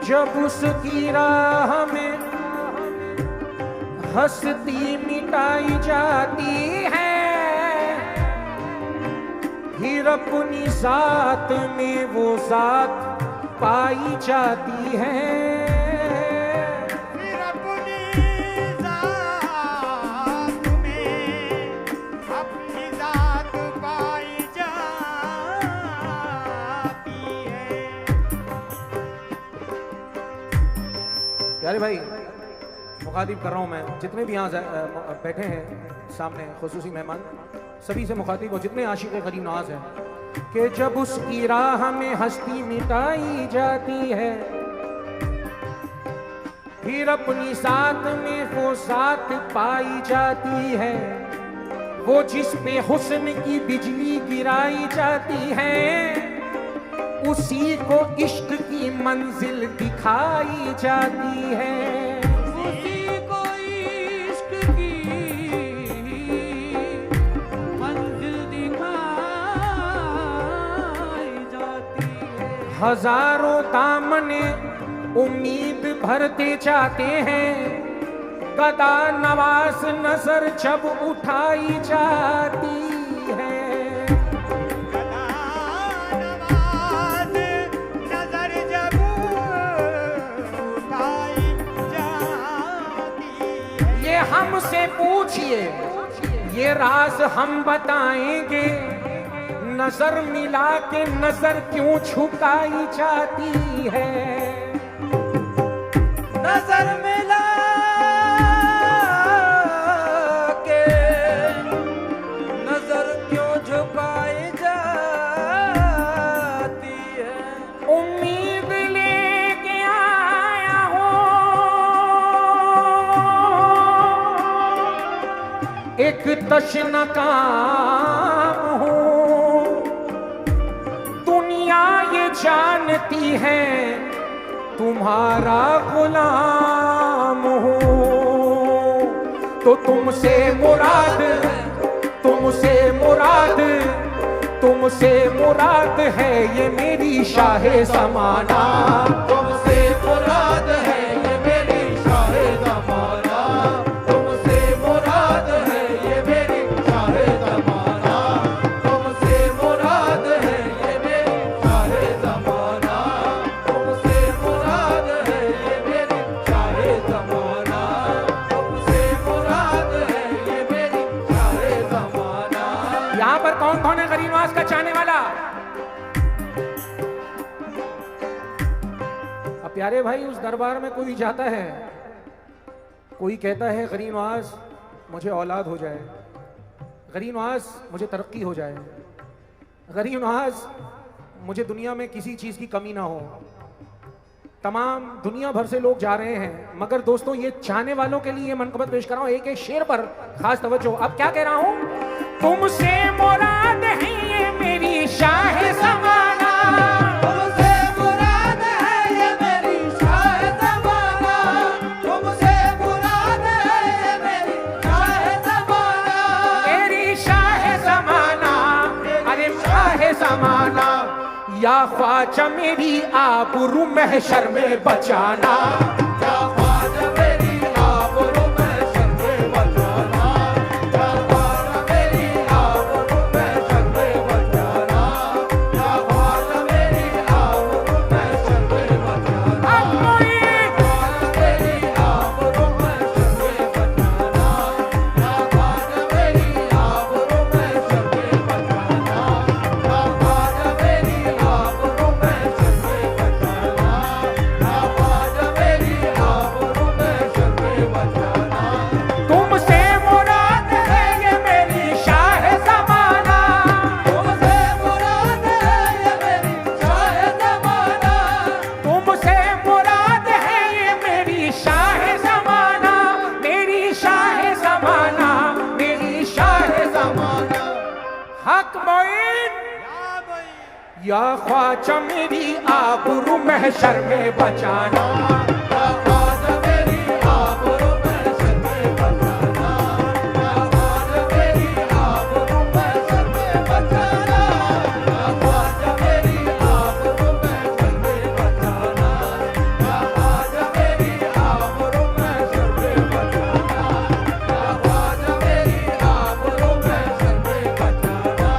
जब उसकी राह में हस्ती मिटाई जाती है, फिर अपनी जात में वो जात पाई जाती है। फिर अपनी जात में अपनी जात पाई जाती है। प्यारे भाई, मुखातिब कर रहा हूँ मैं जितने भी यहाँ बैठे हैं सामने खुसूसी मेहमान, सभी से मुखातिब और जितने आशिक करीम नवाज हैं कि जब उसकी राह में हस्ती मिटाई जाती है, फिर अपनी साथ में वो साथ पाई जाती है। वो जिस पे हुस्न की बिजली गिराई जाती है, उसी को इश्क की मंजिल दिखाई जाती है। उसी को इश्क की मंजिल दिखाई जाती है। हजारों दामने उम्मीद भरते जाते हैं, गदा नवाज नजर जब उठाई जाती है। हमसे पूछिए ये राज हम बताएंगे, नजर मिला के नजर क्यों छुपाई जाती है। नजर मिला के नजर क्यों झुकाई जाती है। उम्मीद लेके आया हूँ एक तशना काम हूँ, दुनिया ये जानती है तुम्हारा गुलाम हूँ। तो तुमसे मुराद है ये मेरी शाहे ज़माना। तुमसे मुराद है ये मेरी शाहे ज़माना। तुमसे मुराद है ये मेरी शाहे ज़माना। तुमसे मुराद है ये मेरी शाहे ज़माना। तुमसे मुराद है ये मेरी शाहे ज़माना। तुमसे मुराद है ये मेरी शाहे ज़माना। यहाँ पर कौन कौन है गरीब नवाज का चाहने वाला? अब प्यारे भाई, उस दरबार में कोई जाता है, कोई कहता है गरीब नवाज मुझे औलाद हो जाए, गरीब नवाज मुझे तरक्की हो जाए, गरीब नवाज मुझे दुनिया में किसी चीज की कमी ना हो। तमाम दुनिया भर से लोग जा रहे हैं, मगर दोस्तों ये चाहने वालों के लिए ये मनकबत पेश कर रहा हूं, एक एक शेर पर खास तवज्जो। अब क्या कह रहा हूं? तुमसे मुराद है ये मेरी शाह ज़माना, तुमसे मुराद है ये मेरी शाह ज़माना, तुमसे मुराद है ये मेरी शाह ज़माना, मेरी शाह ज़माना, अरे शाह ज़माना। या ख्वाजा मेरी आबरू महशर में बचाना, या ख्वाजा मेरी आबरू महशर में बचाना, या ख्वाजा मेरी आबरू महशर में बचाना, या ख्वाजा मेरी आबरू महशर में बचाना, अब कोई ख्वाजा मेरी आबरू महशर में बचाना, या ख्वाजा मेरी आबरू महशर में बचाना, या ख्वाजा मेरी आबरू महशर में बचाना, या ख्वाजा मेरी आबरू महशर में बचाना। तुमसे मुराद है ये मेरी शाह ज़माना, तुमसे मुराद है ये मेरी शाह ज़माना, तुमसे मुराद है ये मेरी शाह ज़माना, मेरी शाह ज़माना, मेरी शाह ज़माना। हक मोइन या ख्वाजा मेरी आबरू महशर में बचाना, या ख्वाजा मेरी आबरू महशर में बचाना, या ख्वाजा मेरी आबरू महशर में बचाना, या ख्वाजा मेरी आबरू महशर में बचाना, या ख्वाजा मेरी आबरू महशर में बचाना, या ख्वाजा मेरी आबरू महशर में बचाना।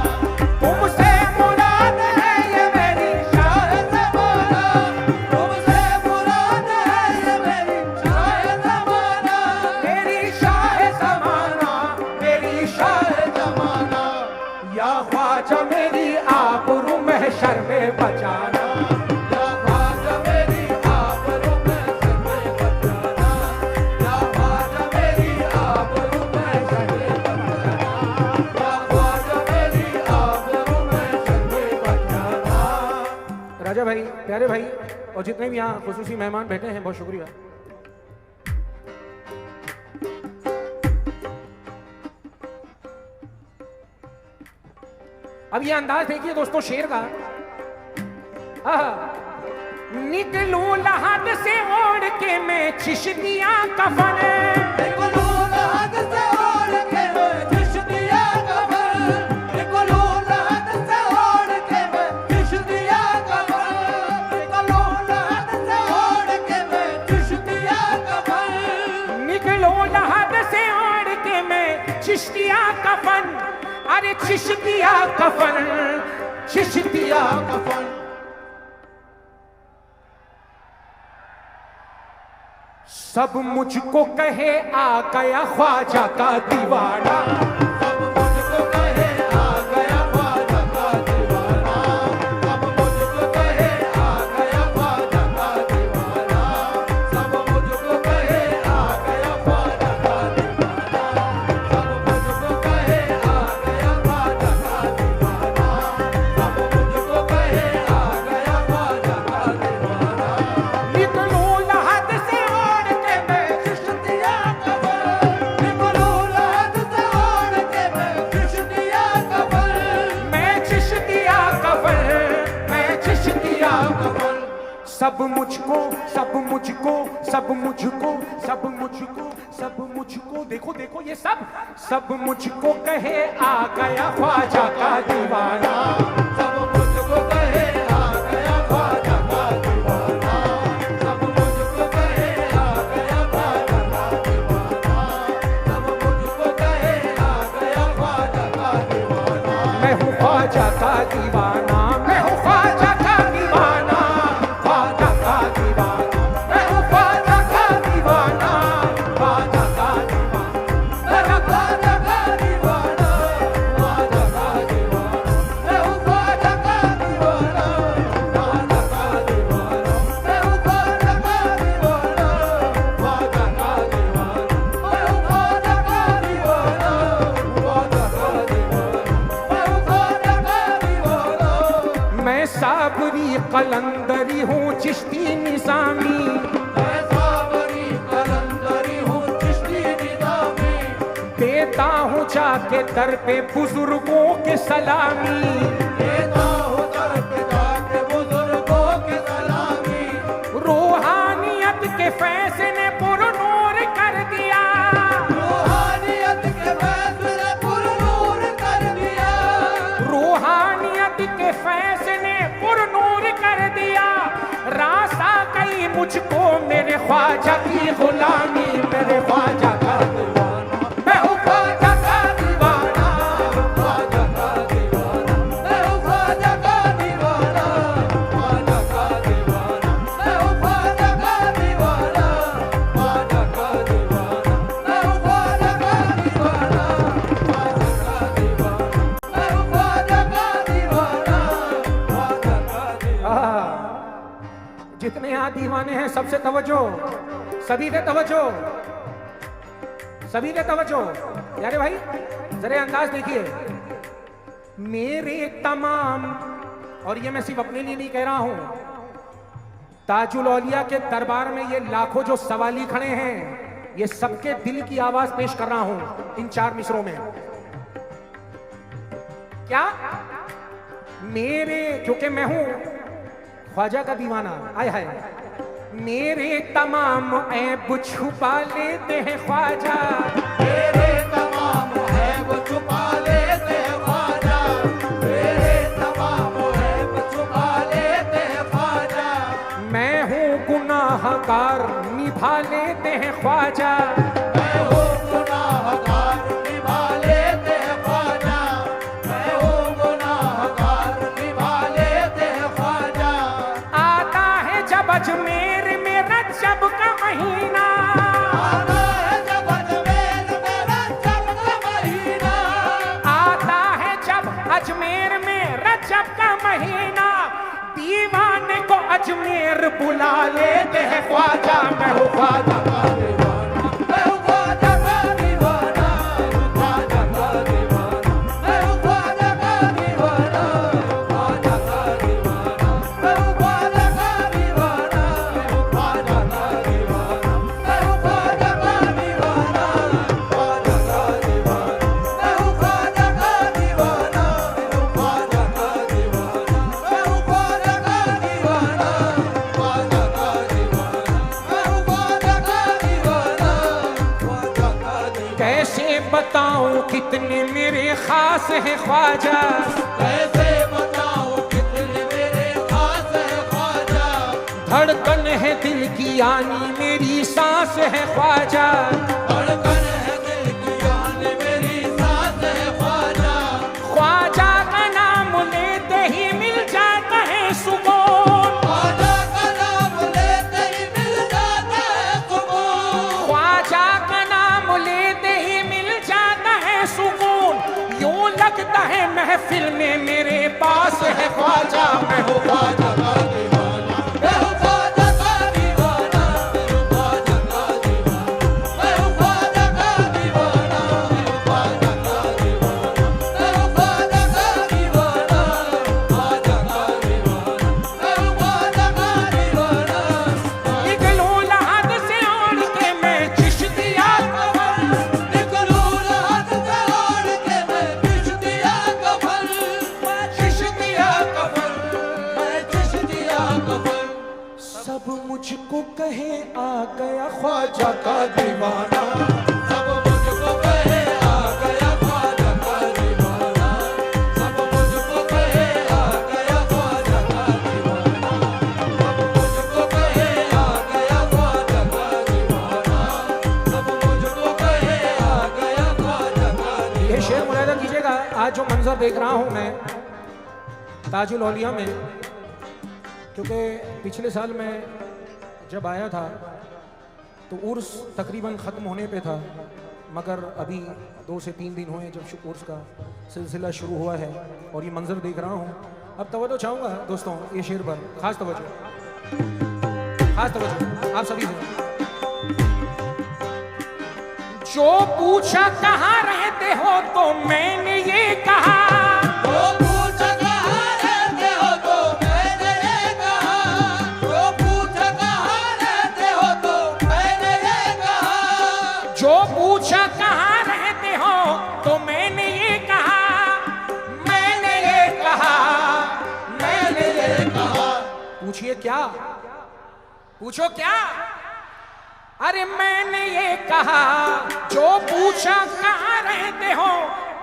तुमसे मुराद है ये मेरी शाह ज़माना, तुमसे मुराद है ये मेरी शाह ज़माना, मेरी शाह ज़माना, मेरी शाह ज़माना, या ख्वाजा मेरी आबरू महशर में बचाना, या ख्वाजा मेरी आबरू महशर में बचाना, या ख्वाजा मेरी आबरू महशर में बचाना, या ख्वाजा मेरी आबरू महशर में बचाना। राजा भाई, प्यारे भाई और जितने भी यहाँ खुसूसी मेहमान बैठे हैं, बहुत शुक्रिया। अब ये अंदाज देखिए दोस्तों शेर का। आहा। निकलूं लहद से ओढ़ के मैं चिश्तिया कफन, निकलूं लहद से ओढ़ के मैं चिश्तिया कफन, निकलूं लहद से ओढ़ के मैं चिश्तिया कफन, निकलूं लहद से ओढ़ के मैं चिश्तिया कफन, निकलो लहद से ओढ़ के मैं चिश्तिया कफन, अरे चिश्तिया कफन, चिश्तिया कफन। सब मुझको कहे आ गया ख्वाजा का दीवाना, सब मुझको कहे आ गया ख्वाजा का दीवाना, सब मुझको कहे आ गया ख्वाजा का दीवाना, सब मुझको कहे आ गया ख्वाजा का दीवाना, सब मुझको कहे आ गया ख्वाजा का दीवाना, सब मुझको कहे आ गया ख्वाजा का दीवाना। निकलो लहद से ओढ़ के मैं चिश्तिया कफन, निकलूं लहद से ओढ़ के मैं चिश्तिया कफन, मैं चिश्तिया कफन, मैं चिश्तिया कफन। सब मुझको, सब मुझको, सब मुझको, सब मुझको, सब मुझको, देखो देखो ये सब मुझको कहे आ गया ख्वाजा का दीवाना, सब मुझको कहे आ गया ख्वाजा का दीवाना, सब मुझको कहे आ गया ख्वाजा का दीवाना, सब मुझको कहे आ गया ख्वाजा का दीवाना। मैं हूँ ख्वाजा का दीवाना, मैं हूँ ख्वाजा का दीवाना, ख्वाजा का दीवाना, मैं हूँ ख्वाजा का दीवाना, ख्वाजा का दीवाना, मैं हूँ ख्वाजा का दीवाना, ख्वाजा का दीवाना, मैं हूँ ख्वाजा का कलंदरी हूँ चिश्ती निजामी, मैं सावरी कलंदरी हूँ चिश्ती निजामी, देता हूँ जाके दर पे बुजुर्गों के सलामी, देता हूँ दर पे जाके बुजुर्गों के सलामी, रूहानियत के फैसले पुरनूर कर दिया, रूहानियत के फैसले पुरनूर कर दिया, रूहानियत के फैसले पुरनूर कर दिया। रासा गई मुझको मेरे ख्वाजा की गुलामी, मेरे ख्वाजा का दीवाना, मैं हूँ ख्वाजा का दीवाना, ख्वाजा का दीवाना, मैं हूँ ख्वाजा का दीवाना, ख्वाजा का दीवाना, मैं हूँ ख्वाजा का दीवाना, ख्वाजा का दीवाना, मैं हूँ ख्वाजा का दीवाना, ख्वाजा का दीवाना, मैं हूँ ख्वाजा का दीवाना, ख्वाजा का दीवाना। जितने यहाँ दीवाने हैं सबसे तवज्जो, सभी दे तवज्जो, सभी दे तवज्जो। यारे भाई जरा अंदाज देखिए, मेरे तमाम, और ये मैं सिर्फ अपने लिए नहीं कह रहा हूं, ताजुल औलिया के दरबार में ये लाखों जो सवाली खड़े हैं, ये सबके दिल की आवाज पेश कर रहा हूं इन 4 मिसरों में। क्या मेरे, क्योंकि मैं हूं ख्वाजा का दीवाना, आय हाय, मेरे तमाम ऐब छुपा लेते हैं ख्वाजा, मेरे तमाम ऐब छुपा लेते हैं ख्वाजा, मेरे तमाम ऐब छुपा लेते हैं ख्वाजा, मैं हूँ गुनाहगार निभा लेते हैं ख्वाजा, मैं हूँ गुनाहगार निभा लेते हैं ख्वाजा, मैं हूँ गुनाहगार निभा लेते हैं ख्वाजा, आता है जब अजमेर में रजब का महीना, आता है जब अजमेर में रजब का महीना, आता है जब अजमेर में रजब का महीना, दीवाने को अजमेर बुला लेते हैं ख्वाजा, मैं हूँ ख्वाजा का दीवाना, मैं हूँ ख्वाजा का दीवाना, ख्वाजा का दीवाना, मैं हूँ ख्वाजा का दीवाना, ख्वाजा का दीवाना, मैं हूँ ख्वाजा का दीवाना, ख्वाजा का दीवाना, मैं हूँ ख्वाजा का दीवाना, ख्वाजा का दीवाना, मैं हूँ ख्वाजा का दीवाना, ख्वाजा का दीवाना, मैं हूँ ख्वाजा का दीवाना, ख्वाजा का दीवाना, मैं हूँ ख्वाजा का दीवाना, ख्वाजा का दीवाना। कैसे बताऊं कितने मेरे खास है ख्वाजा, कैसे बताऊं कितने मेरे खास है ख्वाजा, धड़कन है दिल की यानी मेरी सांस है ख्वाजा, धड़कन है दिल की यानी मेरी सांस है ख्वाजा, ख्वाजा का नाम लेते ही मिल जाता है सुकून, ख्वाजा का नाम लेते ही मिल जाता है सुकून, ख्वाजा का नाम लेते ही मिल जाता है सुकून, यूं लगता है महफिल में मेरे पास है ख्वाजा, मैं हूँ ख्वाजा का दीवाना, मैं हूँ ख्वाजा का दीवाना, ख्वाजा का दीवाना, मैं हूँ ख्वाजा का दीवाना, ख्वाजा का दीवाना, मैं हूँ ख्वाजा का दीवाना, ख्वाजा का दीवाना, मैं हूँ ख्वाजा का दीवाना, निकलूं लहद से ओढ़ के मैं चिश्तिया कफन, निकलूं लहद से ओढ़ के मैं चिश्तिया कफन, मैं चिश्तिया कफन, मैं चिश्तिया कफन, सब मुझको कहे आ गया ख्वाजा का दीवाना, सब मुझको कहे आ गया ख्वाजा का दीवाना, सब मुझको कहे आ गया ख्वाजा का दीवाना, सब मुझको कहे आ गया ख्वाजा का दीवाना, सब मुझको कहे आ गया ख्वाजा का दीवाना। ये शेर मुलाहिजा कीजिएगा, आज जो मंजर देख रहा हूं मैं ताजुल औलिया में, क्योंकि पिछले साल मैं जब आया था तो उर्स तकरीबन ख़त्म होने पे था, मगर अभी 2 से 3 दिन हुए जब उर्स का सिलसिला शुरू हुआ है और ये मंजर देख रहा हूँ। अब तवज्जो चाहूँगा दोस्तों ये शेर पर, खास तवज्जो, खास तवज्जो आप सभी से। जो पूछा कहाँ रहते हो तो मैंने ये कहा, वो पूछा कहाँ रहते हो तो मैंने ये कहा, जो पूछा कहाँ रहते हो तो मैंने ये कहा, मैंने ये कहा, मैंने ये कहा। पूछिए क्या, पूछो क्या? अरे मैंने ये कहा, जो पूछा कहाँ रहते हो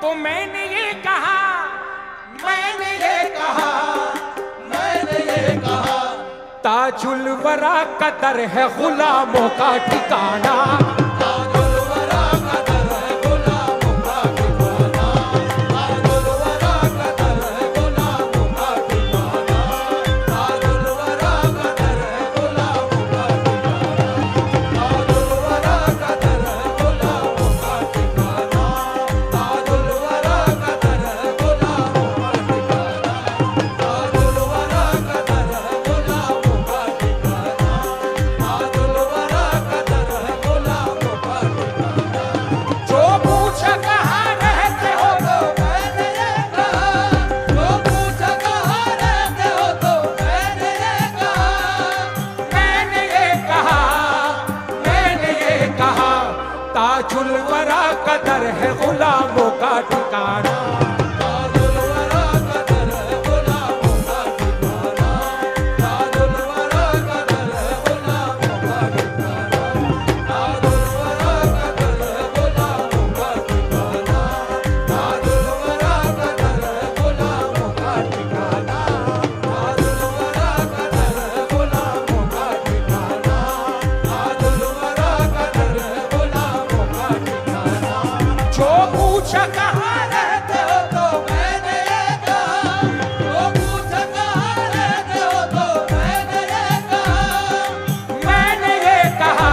तो मैंने ये कहा, मैंने ये कहा, मैंने ये कहा। ताजुल वरा कदर है गुलामों का ठिकाना, ताजुल वरा कदर है गुलामों का ठिकाना, ताजुल वरा कदर है गुलामों का ठिकाना, ताजुल वरा कदर है गुलामों का ठिकाना, ताजुल वरा कदर है गुलामों का ठिकाना, ताजुल वरा कदर है गुलामों का ठिकाना, ताजुल वरा कदर है गुलामों का ठिकाना, ताजुल वरा कदर है गुलामों का ठिकाना। जो पूछा कहाँ रहते हो तो मैंने ये कहा, जो पूछा कहाँ रहते हो तो मैंने ये कहा, मैंने ये कहा, मैंने ये कहा, ताजुल वरा कदर है गुलामों का ठिकाना, ताजुल वरा कदर है गुलामों का ठिकाना, ताजुल वरा कदर है गुलामों का ठिकाना, ताजुल वरा कदर है गुलामों का ठिकाना, ताजुल वरा कदर है गुलामों का ठिकाना, ताजुल वरा कदर है गुलामों का ठिकाना, ताजुल वरा कदर है गुलामों का ठिकाना। जो पूछा कहाँ रहते हो तो मैंने ये कहा, जो पूछा कहाँ रहते हो तो मैंने ये कहा, मैंने ये कहा,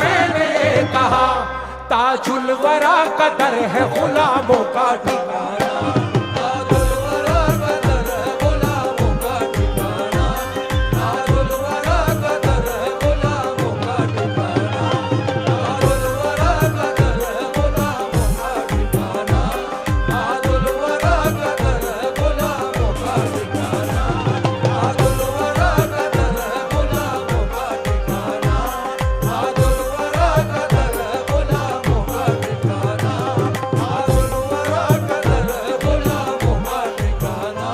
मैंने ये कहा, ताजुल वरा कदर है गुलामों का ठिकाना, ताजुल वरा कदर है गुलामों का ठिकाना, ताजुल वरा कदर है गुलामों का ठिकाना, ताजुल वरा कदर है गुलामों का ठिकाना, ताजुल वरा कदर है गुलामों का ठिकाना, ताजुल वरा कदर है गुलामों का ठिकाना, ताजुल वरा कदर है गुलामों का ठिकाना, ताजुल वरा कदर है गुलामों का ठिकाना।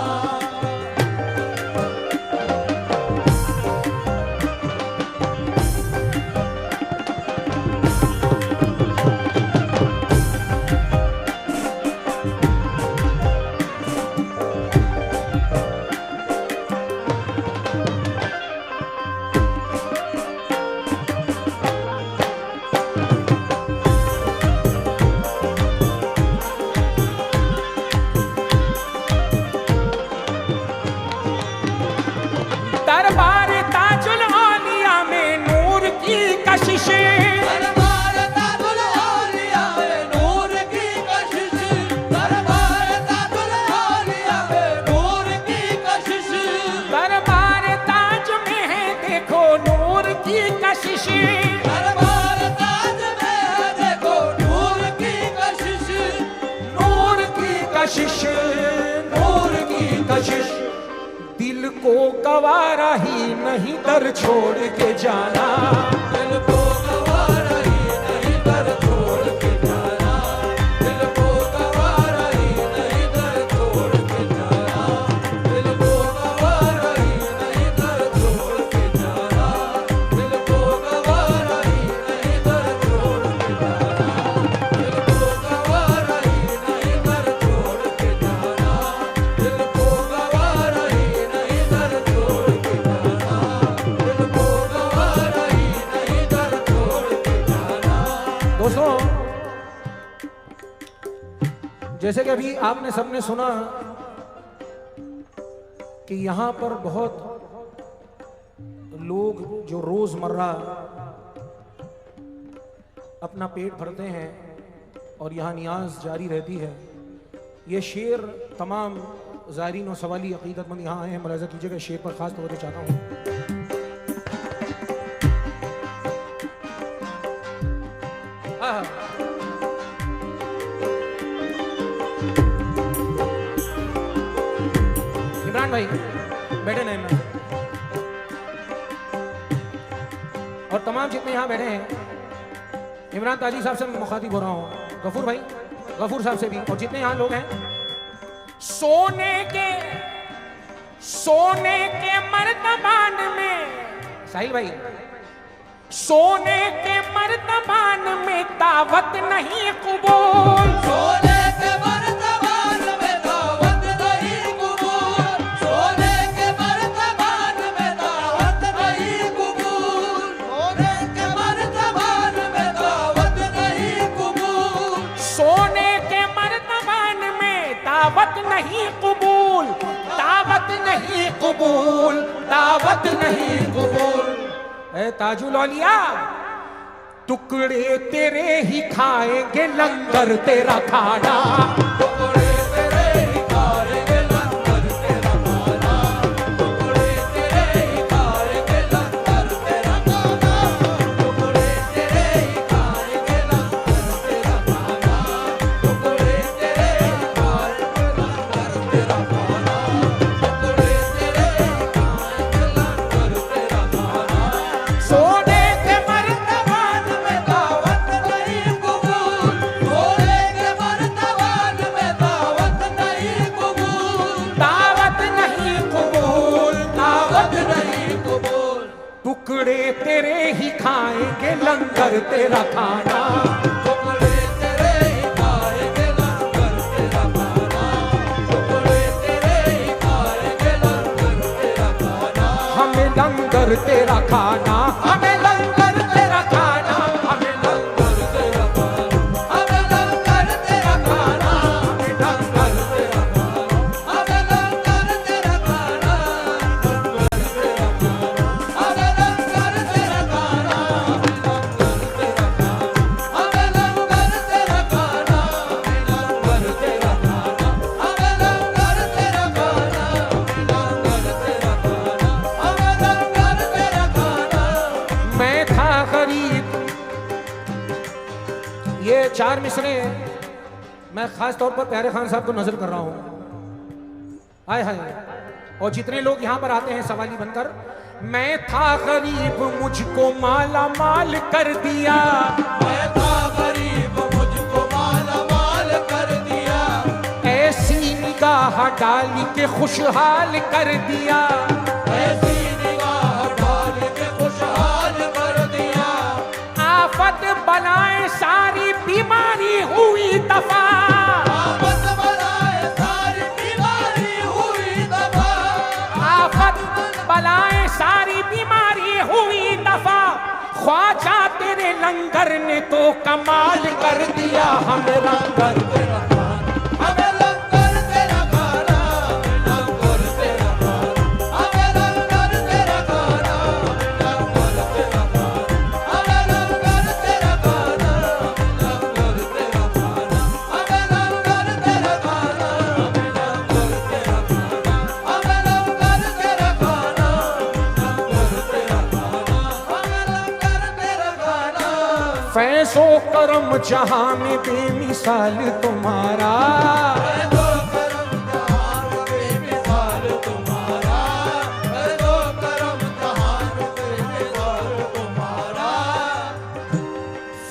दरबार ताजुल औलिया में नूर की कशिश, दरबार ताजुल औलिया में नूर की कशिश, दरबार ताजुल औलिया में नूर की कशिश, दरबार ताज में है देखो नूर की कशिश, दरबार ताज में है देखो नूर की कशिश, नूर की कशिश, नूर की कशिश। दिल को गवारा ही नहीं दर छोड़ के जाना, दिल को गवारा ही नहीं दर छोड़ के जाना, दिल को गवारा ही नहीं दर छोड़ के जाना, दिल को गवारा ही नहीं दर छोड़ के जाना, दिल को गवारा ही नहीं दर छोड़ के जाना, दिल को गवारा ही नहीं दर छोड़ के जाना, दिल को गवारा ही नहीं दर छोड़ के जाना, दिल को गवारा ही नहीं दर छोड़ के जाना। दोस्तों जैसे कि अभी आपने सबने सुना कि यहाँ पर बहुत लोग जो रोजमर्रा अपना पेट भरते हैं और यहाँ नियाज जारी रहती है, ये शेर तमाम ज़ायरीन और सवाली अकीदतमंद यहाँ आए हैं, मुलाज़ा कीजिएगा। शेर पर खास तौर से चाहता हूँ इमरान भाई बैठे ना इमरान, और तमाम जितने यहाँ बैठे हैं इमरान ताजी साहब से मैं मुखातिब हो रहा हूँ, गफूर भाई, गफूर साहब से भी, और जितने यहाँ लोग हैं। सोने के मर्तबान में, साहिल भाई, सोने के मर्तबान में दावत नहीं कबूल, सोने के मर्तबान में दावत नहीं कबूल, सोने के मर्तबान में दावत नहीं कबूल, सोने के मर्तबान में दावत नहीं कबूल, सोने के मर्तबान में दावत नहीं कबूल, दावत नहीं कबूल, दावत नहीं कबूल। ए ताजुल औलिया, टुकड़े तेरे ही खाएंगे लंगर तेरा खाना, टुकड़े तेरे ही खाएंगे लंगर तेरा खाना, टुकड़े तेरे ही खाएंगे लंगर तेरा खाना, टुकड़े तेरे ही खाएंगे लंगर तेरा खाना, टुकड़े तेरे ही खाएंगे लंगर तेरा खाना, टुकड़े तेरे ही खाएंगे लंगर तेरा खाना। सोने के मर्तबान में दावत नहीं कबूल, सोने के मर्तबान में दावत नहीं कबूल, दावत नहीं कबूल, दावत नहीं, कबूल, टुकड़े तेरे ही खाएंगे लंगर तेरा खाना, टुकड़े तेरे ही खाएंगे लंगर तेरा खाना, टुकड़े तेरे ही खाएंगे लंगर तेरा खाना, हमें लंगर तेरा खाना, हमें लंगर तेरा खाना, हमें लंगर तेरा खाना, हमें लंगर तेरा खाना, हमें लंगर तेरा हमें लंगर तेरा खाना, हमें लंगर तेरा खाना, हमें लंगर तेरा खाना, हमें लंगर तेरा खाना, हमें लंगर तेरा खाना, हमें लंगर तेरा खाना, हमें लंगर तेरा खाना। मैं था गरीब। ये चार मिसरे मैं खास तौर पर प्यारे खान साहब को नजर कर रहा हूं। आय हाय, और जितने लोग यहां पर आते हैं सवाली बनकर, मैं था गरीब मुझको माला माल कर दिया, मैं था गरीब मुझको माला माल कर दिया, ऐसी निगाह डाली के खुशहाल कर दिया, ऐसी निगाह डाल के खुशहाल कर दिया, आफत बनाए सारी बीमारी हुई दफा, आफत बनाए सारी बीमारी हुई दफा, आफत बनाए सारी बीमारी हुई दफा, ख्वाजा तेरे लंगर ने तो कमाल कर दिया, हमें लंगर तेरा हमें लंगर तेरा खाना, हमें लंगर तेरा खाना, हमें लंगर तेरा खाना, हमें लंगर तेरा खाना, हमें लंगर तेरा खाना, हमें लंगर तेरा खाना, हमें लंगर तेरा खाना, हमें लंगर तेरा खाना, हमें लंगर तेरा खाना, हमें लंगर तेरा खाना। फैज़ो करम जहां में बेमिसाल तुम्हारा, है तो करम जहान बेमिसाल तुम्हारा, है तो करम जहान बेमिसाल तुम्हारा,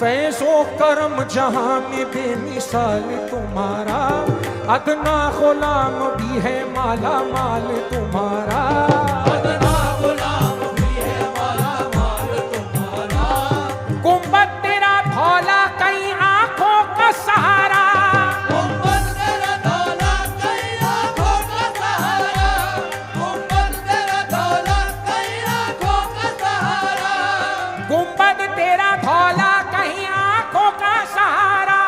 फैज़ो करम जहां में बेमिसाल तुम्हारा, अदना गुलाम भी है माला माल तुम्हारा, अदना गुलाम भी है माला माल तुम्हारा, गुंबद तेरा धौला कई आंखों का सहारा, गुंबद तेरा धौला कई आंखों का सहारा, गुंबद तेरा धौला कई आंखों का सहारा, गुंबद तेरा धौला कहीं आंखों का सहारा,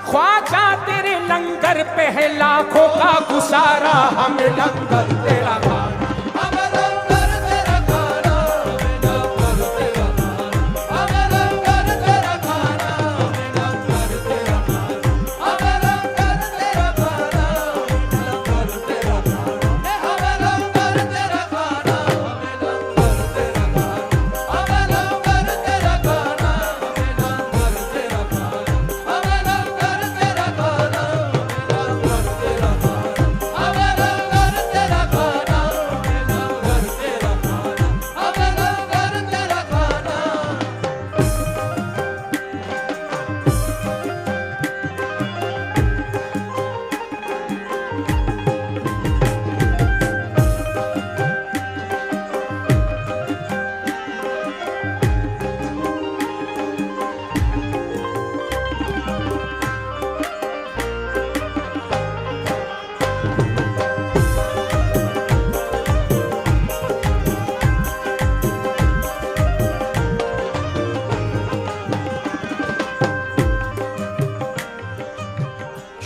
ख्वाजा तेरे लंगर पे है लाखों का गुजारा, हमें लंगर तेरा खाना, हमें लंगर तेरा खाना, हमें लंगर तेरा खाना, हमें लंगर तेरा खाना, हमें लंगर तेरा खाना, हमें लंगर तेरा खाना, हमें लंगर तेरा खाना, हमें लंगर तेरा खाना, हमें लंगर तेरा खाना, हमें लंगर तेरा खाना, हमें लंगर तेरा खाना, हमें लंगर तेरा खाना, हमें लंगर तेरा खाना, हमें लंगर तेरा खाना।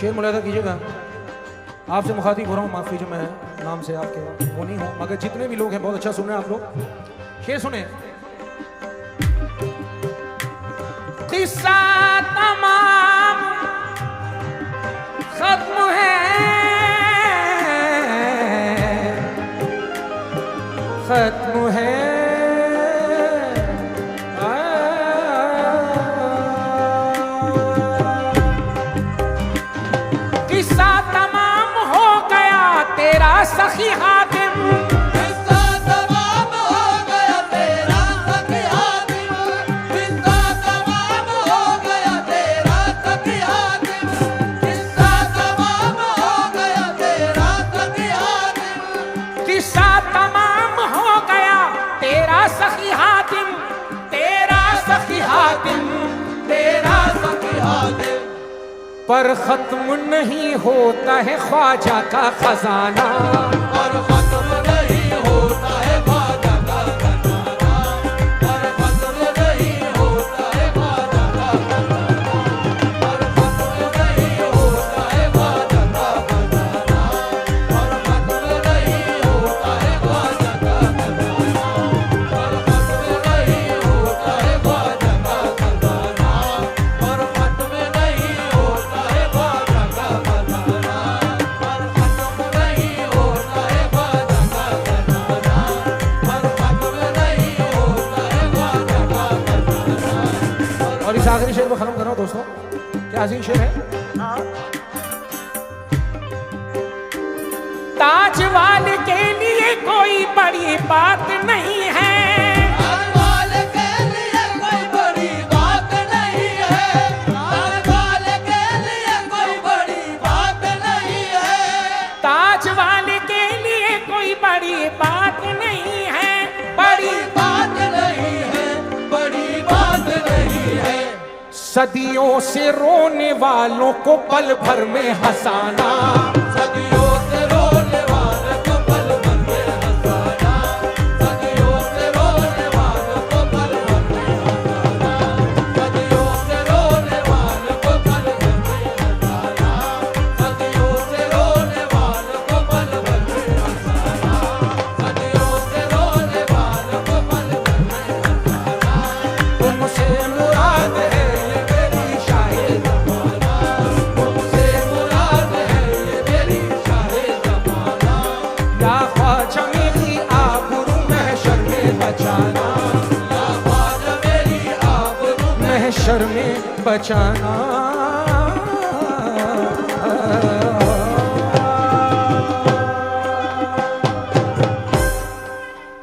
शेर मुलाहिजा कीजिएगा। आपसे मुखातिब हो रहा हूँ, माफ़ कीजिए मैं नाम से आपके वो नहीं हूँ, मगर जितने भी लोग हैं बहुत अच्छा सुन रहे हैं आप लोग। शेर सुने। किस्सा तमाम खत्म है, खत्म है, किस्सा तमाम हो गया तेरा सखी हातिम, किस्सा तमाम हो गया तेरा सखी हातिम, किस्सा तमाम हो गया तेरा सखी हातिम, किस्सा तमाम हो गया तेरा सखी हातिम, किस्सा तमाम हो गया तेरा सखी हातिम, तेरा सखी हातिम, तेरा सखी हातिम। पर खत्म नहीं होता है ख्वाजा का खजाना, पर खत्म नहीं होता है ख्वाजा का खजाना, पर खत्म नहीं होता है ख्वाजा का खजाना, पर खत्म नहीं होता है ख्वाजा का खजाना, पर खत्म नहीं होता है ख्वाजा का खजाना, पर खत्म नहीं होता है ख्वाजा का खजाना, पर खत्म नहीं होता है ख्वाजा का खजाना, पर खत्म नहीं होता है ख्वाजा का खजाना, पर खत्म नहीं होता है ख्वाजा का खजाना। और इस आखिरी शेर को खत्म कर रहा हूं दोस्तों। क्या अजीम शेर है। ताज वाले के लिए कोई बड़ी बात नहीं है, ताजमहल के लिए कोई बड़ी बात नहीं है, ताजमहल के लिए कोई बड़ी बात नहीं है, ताज वाले के लिए कोई बड़ी बात नहीं है, बड़ी बात नहीं है, बड़ी बात नहीं है। सदियों से रोने वालों को पल भर में हंसाना, सदियों से रोने वालों को पल भर में हंसाना, सदियों से रोने वालों को पल भर में हंसाना, सदियों से रोने वालों को पल भर में हंसाना, सदियों से रोने वालों को पल भर में हंसाना, सदियों से रोने वालों को पल भर में हंसाना। तुमसे मुराद है ये मेरी शाहे ज़माना, तुमसे मुराद है ये मेरी शाहे ज़माना, या ख्वाजा मेरी आबरू महशर में बचाना, या ख्वाजा मेरी आबरू महशर में बचाना।